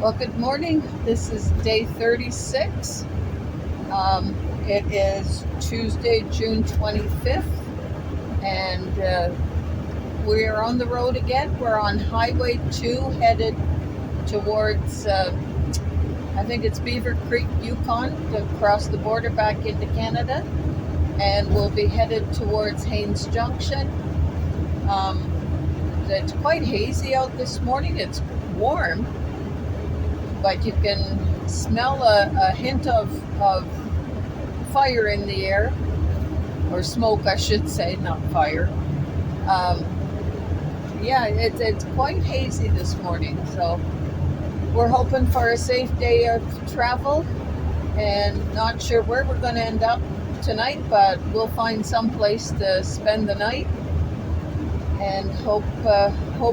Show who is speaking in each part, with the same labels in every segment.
Speaker 1: Well, good morning. This is day 36. It is Tuesday, June 25th, and we are on the road again. We're on Highway 2 headed towards, I think it's Beaver Creek, Yukon, to cross the border back into Canada. And we'll be headed towards Haines Junction. It's quite hazy out this morning. It's warm, but you can smell a hint of fire in the air, or smoke, I should say, not fire. It's quite hazy this morning, so we're hoping for a safe day of travel, and not sure where we're going to end up tonight, but we'll find some place to spend the night, and hope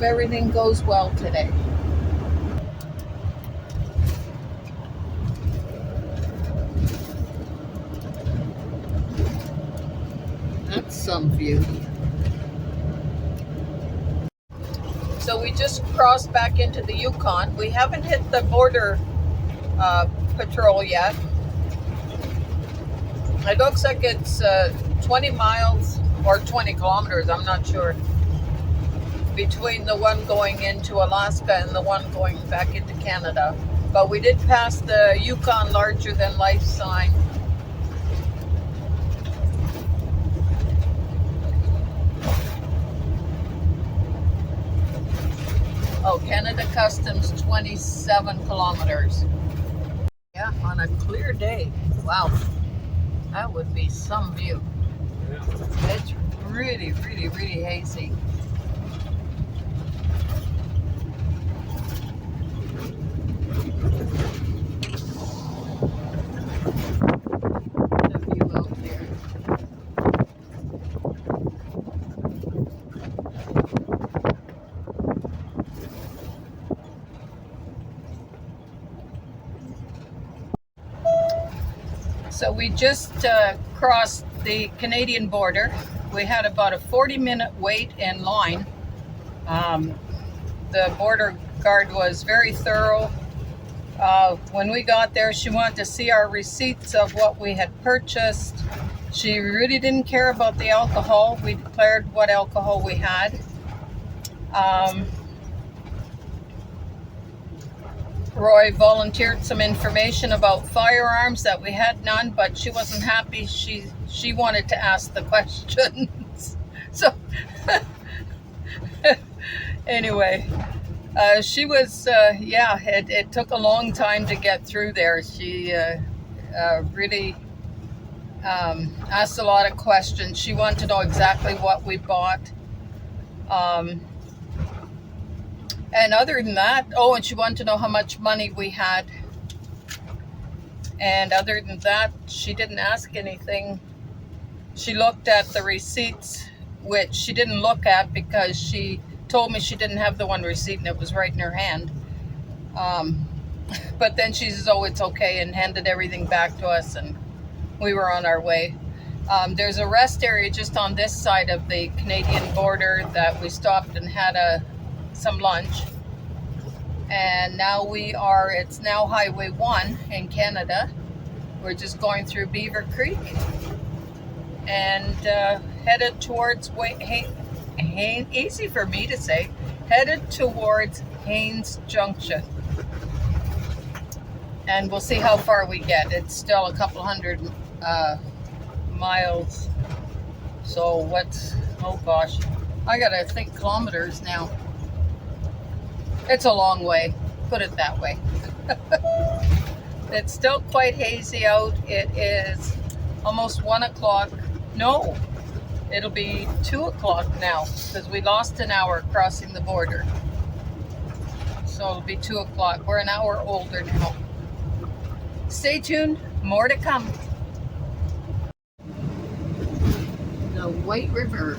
Speaker 1: everything goes well today. That's some view. So we just crossed back into the Yukon. We haven't hit the border patrol yet. It looks like it's 20 miles or 20 kilometers, I'm not sure, between the one going into Alaska and the one going back into Canada. But we did pass the Yukon larger than life sign. Oh, Canada Customs, 27 kilometers. Yeah, on a clear day. Wow, that would be some view. It's really, really, really hazy. The view out there. So we just crossed the Canadian border. We had about a 40-minute wait in line. The border guard was very thorough. When we got there, she wanted to see our receipts of what we had purchased. She really didn't care about the alcohol. We declared what alcohol we had. Roy volunteered some information about firearms, that we had none, but she wasn't happy. She wanted to ask the questions. So anyway, she was, it took a long time to get through there. She really asked a lot of questions. She wanted to know exactly what we bought. And other than that, and she wanted to know how much money we had. And other than that, she didn't ask anything. She looked at the receipts, which she didn't look at because she told me she didn't have the one receipt and it was right in her hand. But then she says, oh, it's okay, and handed everything back to us, and we were on our way. There's a rest area just on this side of the Canadian border that we stopped and had some lunch. And now it's now Highway 1 in Canada. We're just going through Beaver Creek and headed towards, easy for me to say, headed towards Haines Junction. And we'll see how far we get. It's still a couple hundred miles. So oh gosh, I gotta think kilometers now. It's a long way, put it that way. It's still quite hazy out. It is almost 1 o'clock. No, it'll be 2 o'clock now, because we lost an hour crossing the border. So it'll be 2 o'clock. We're an hour older now. Stay tuned, more to come. The White River.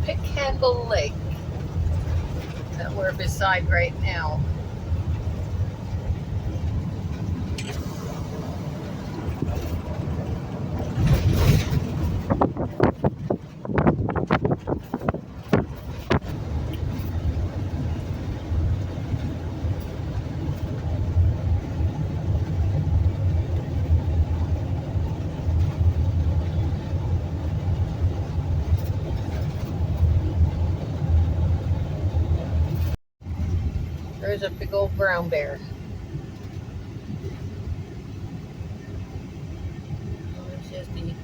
Speaker 1: Pickhandle Lake. that we're beside right now. There's a big old brown bear. Oh, it's just eating.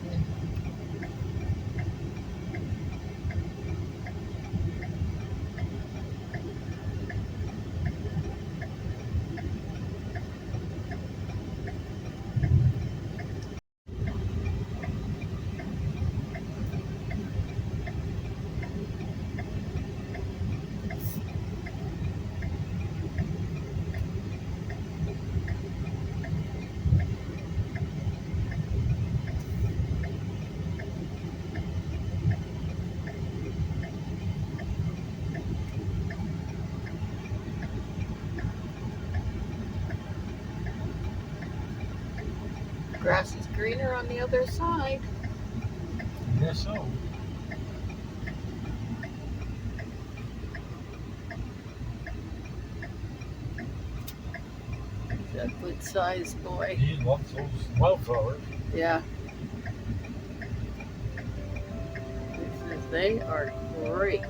Speaker 1: Grass is greener on the other side.
Speaker 2: I guess so.
Speaker 1: He's a good sized boy.
Speaker 2: He loves those wildflowers.
Speaker 1: Yeah. They are great.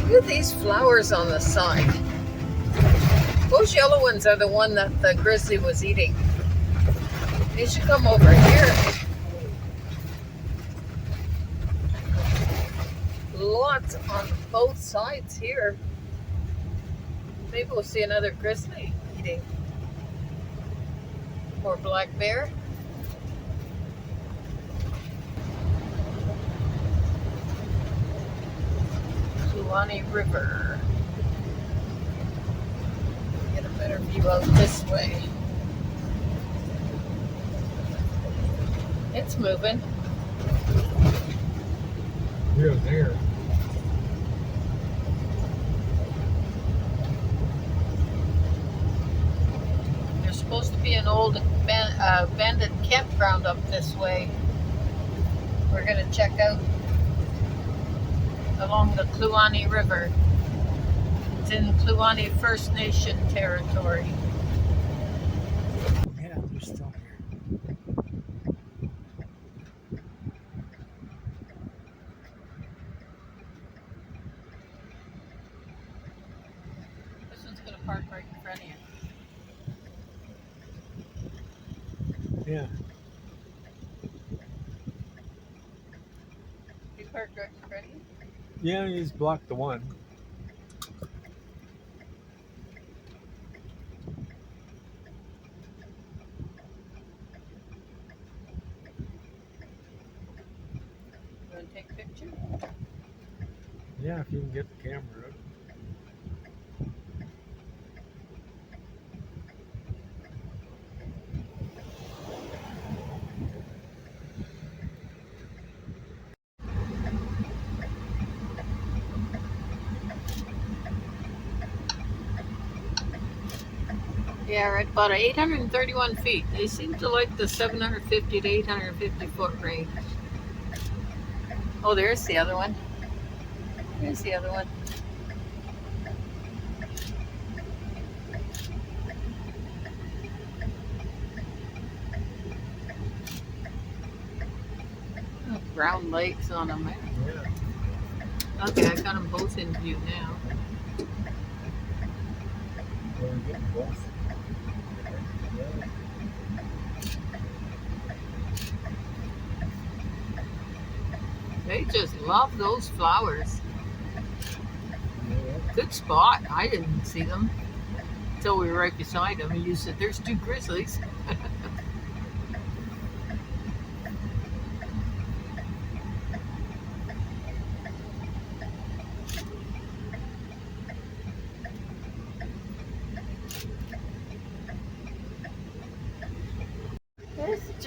Speaker 1: Look at these flowers on the side. Those yellow ones are the one that the grizzly was eating. They should come over here. Lots on both sides here. Maybe we'll see another grizzly eating. Or black bear. Kluane River. Get a better view out this way. It's moving.
Speaker 2: We're there.
Speaker 1: There's supposed to be an old abandoned campground up this way. We're going to check out along the Kluane River. It's in Kluane First Nation territory.
Speaker 2: Yeah, they're still here.
Speaker 1: This one's going to park right in front of you.
Speaker 2: Yeah.
Speaker 1: He parked right in front of you?
Speaker 2: Yeah, he's blocked the one.
Speaker 1: You want to take a picture?
Speaker 2: Yeah, if you can get the camera up.
Speaker 1: Yeah, right about 831 feet. They seem to like the 750 to 850 foot range. Oh, there's the other one. There's the other one. Oh, brown lakes on them.
Speaker 2: Yeah.
Speaker 1: Okay, I got them both in view now.
Speaker 2: Well, we're getting both. Yeah.
Speaker 1: They just love those flowers.
Speaker 2: Yeah.
Speaker 1: Good spot. I didn't see them until we were right beside them, and you said, "There's two grizzlies."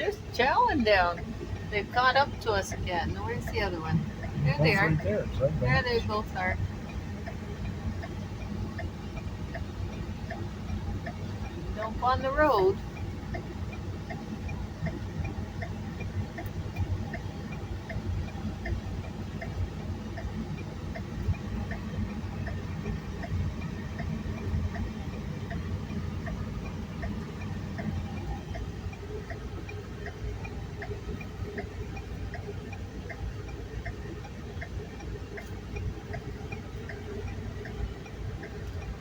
Speaker 1: There's chowing down. They've caught up to us again. Where's the other one? There they are.
Speaker 2: Right there. So
Speaker 1: There they both are. Dump on the road.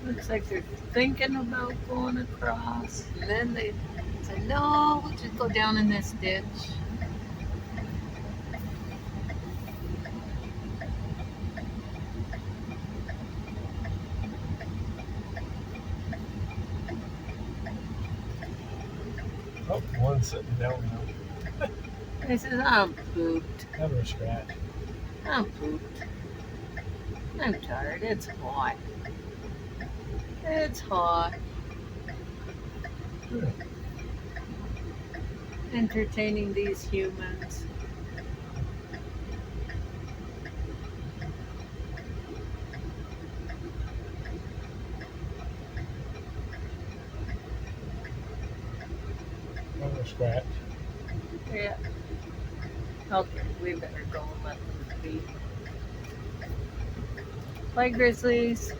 Speaker 1: Looks like they're thinking about going across. And then they said, no, we'll just go down in this ditch.
Speaker 2: Oh, one's sitting down now.
Speaker 1: He says, I'm pooped.
Speaker 2: Have a scratch.
Speaker 1: I'm pooped. I'm tired. It's hot. It's hot.
Speaker 2: Good.
Speaker 1: Entertaining these humans.
Speaker 2: Have a scratch.
Speaker 1: Yeah. Okay, we better go and let them be. Bye, Grizzlies.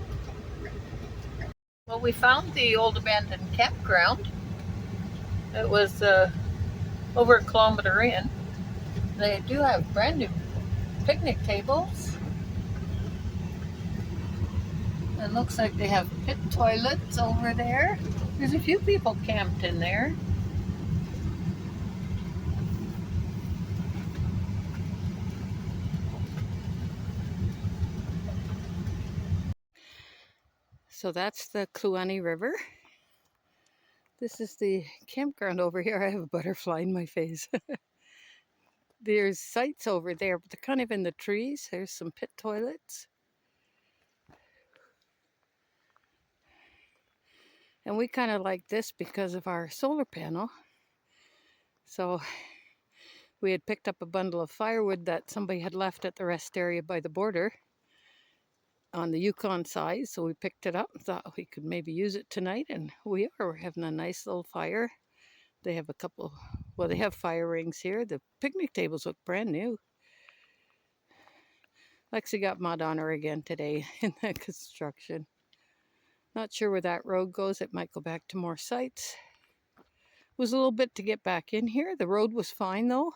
Speaker 1: Well, we found the old abandoned campground. It was over a kilometer in. They do have brand new picnic tables. It looks like they have pit toilets over there. There's a few people camped in there. So that's the Kluane River. This is the campground over here. I have a butterfly in my face. There's sites over there, but they're kind of in the trees. There's some pit toilets. And we kind of like this because of our solar panel. So we had picked up a bundle of firewood that somebody had left at the rest area by the border on the Yukon side. So we picked it up and thought we could maybe use it tonight. And we are. We're having a nice little fire. They have a couple, well, they have fire rings here. The picnic tables look brand new. Lexi got mud on her again today in the construction. Not sure where that road goes. It might go back to more sites. It was a little bit to get back in here. The road was fine though.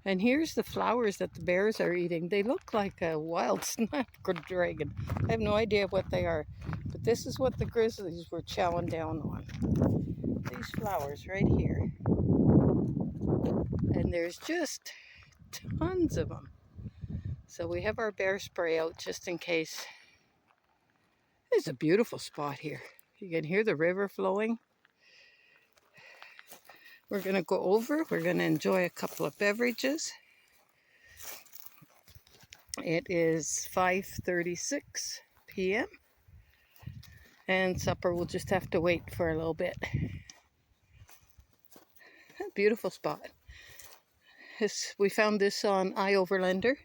Speaker 1: And here's the flowers that the bears are eating. They look like a wild snapdragon. I have no idea what they are. But this is what the grizzlies were chowing down on. These flowers right here. And there's just tons of them. So we have our bear spray out just in case. It's a beautiful spot here. You can hear the river flowing. We're going to go over. We're going to enjoy a couple of beverages. It is 5:36 p.m. and supper will just have to wait for a little bit. Beautiful spot. We found this on iOverlander.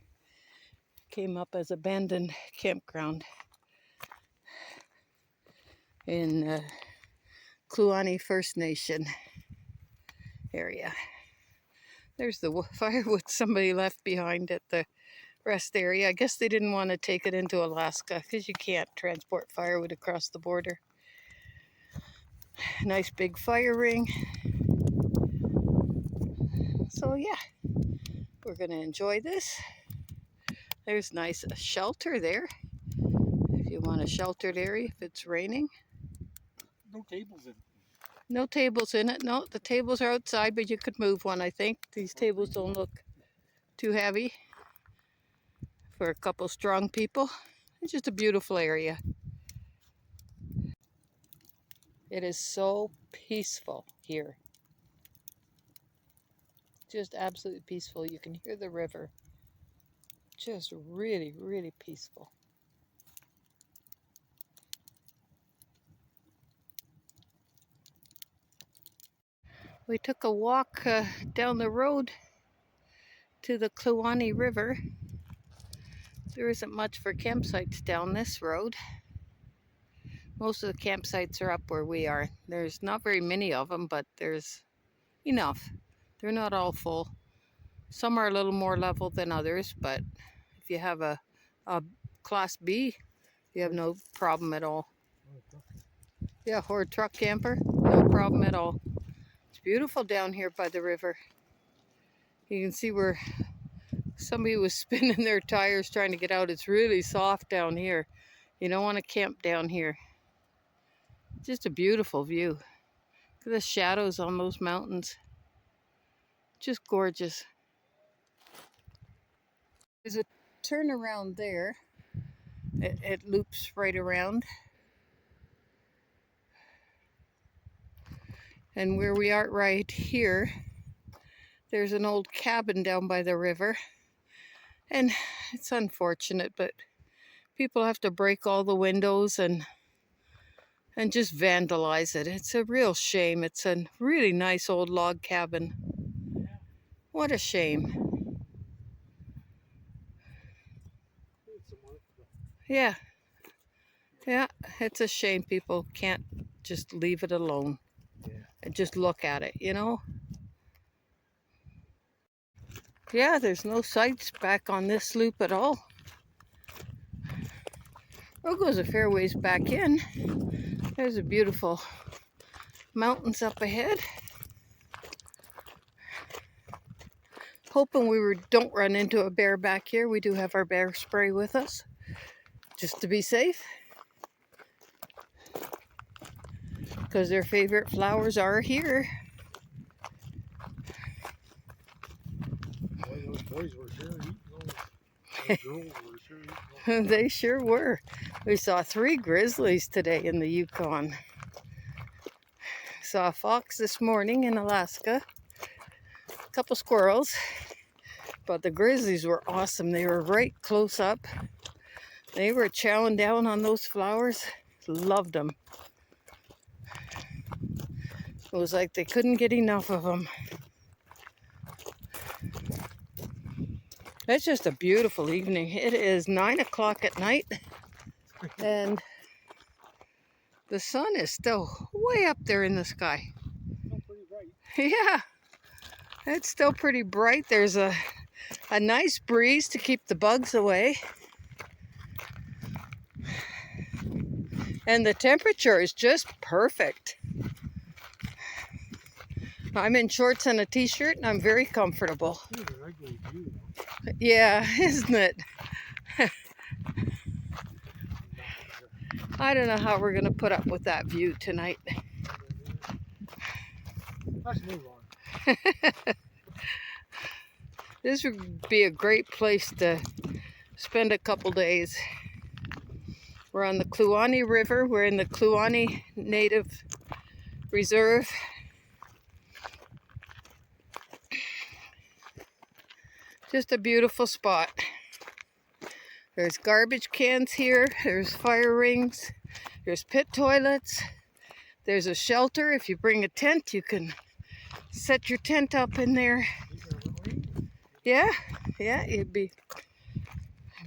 Speaker 1: Came up as abandoned campground in Kluane First Nation area. There's the firewood somebody left behind at the rest area. I guess they didn't want to take it into Alaska because you can't transport firewood across the border. Nice big fire ring. So yeah, we're going to enjoy this. There's nice shelter there if you want a sheltered area if it's raining.
Speaker 2: No tables in.
Speaker 1: No tables in it. No, the tables are outside, but you could move one, I think. These tables don't look too heavy for a couple strong people. It's just a beautiful area. It is so peaceful here. Just absolutely peaceful. You can hear the river. Just really, really peaceful. We took a walk down the road to the Kluane River. There isn't much for campsites down this road. Most of the campsites are up where we are. There's not very many of them, but there's enough. They're not all full. Some are a little more level than others, but if you have a Class B, you have no problem at all. Yeah, or a truck camper, no problem at all. It's beautiful down here by the river. You can see where somebody was spinning their tires trying to get out. It's really soft down here. You don't want to camp down here. Just a beautiful view. Look at the shadows on those mountains. Just gorgeous. There's a turnaround there. It loops right around. And where we are right here, there's an old cabin down by the river. And it's unfortunate, but people have to break all the windows and just vandalize it. It's a real shame. It's a really nice old log cabin. What a shame. Yeah. Yeah, it's a shame people can't just leave it alone and just look at it, you know? Yeah, there's no sights back on this loop at all. Road goes a fair ways back in. There's a beautiful mountains up ahead. Hoping we don't run into a bear back here. We do have our bear spray with us, just to be safe. Because their favorite flowers are here.
Speaker 2: Boy, those boys were sure eating those. Girls were sure eating those.
Speaker 1: They sure were. We saw 3 grizzlies today in the Yukon. Saw a fox this morning in Alaska. A couple squirrels. But the grizzlies were awesome. They were right close up. They were chowing down on those flowers. Loved them. It was like they couldn't get enough of them. It's just a beautiful evening. It is 9 o'clock at night. And the sun is still way up there in the sky.
Speaker 2: Still pretty bright.
Speaker 1: Yeah, it's still pretty bright. There's a nice breeze to keep the bugs away. And the temperature is just perfect. I'm in shorts and a t-shirt and I'm very comfortable.
Speaker 2: It's a regular view, though.
Speaker 1: Yeah, isn't it? I don't know how we're going to put up with that view tonight.
Speaker 2: Let's move on.
Speaker 1: This would be a great place to spend a couple days. We're on the Kluane River. We're in the Kluane Native Reserve. Just a beautiful spot. There's garbage cans here. There's fire rings. There's pit toilets. There's a shelter. If you bring a tent, you can set your tent up in there. Yeah, you'd be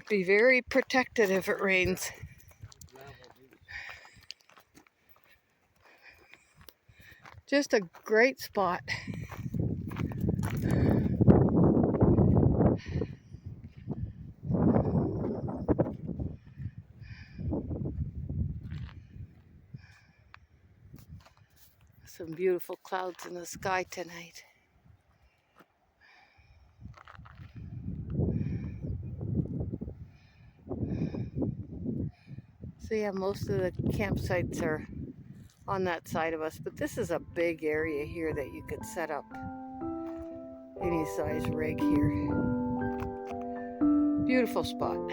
Speaker 1: very protected if it rains. Just a great spot. Some beautiful clouds in the sky tonight. So yeah, most of the campsites are on that side of us, but this is a big area here that you could set up any size rig here. Beautiful spot.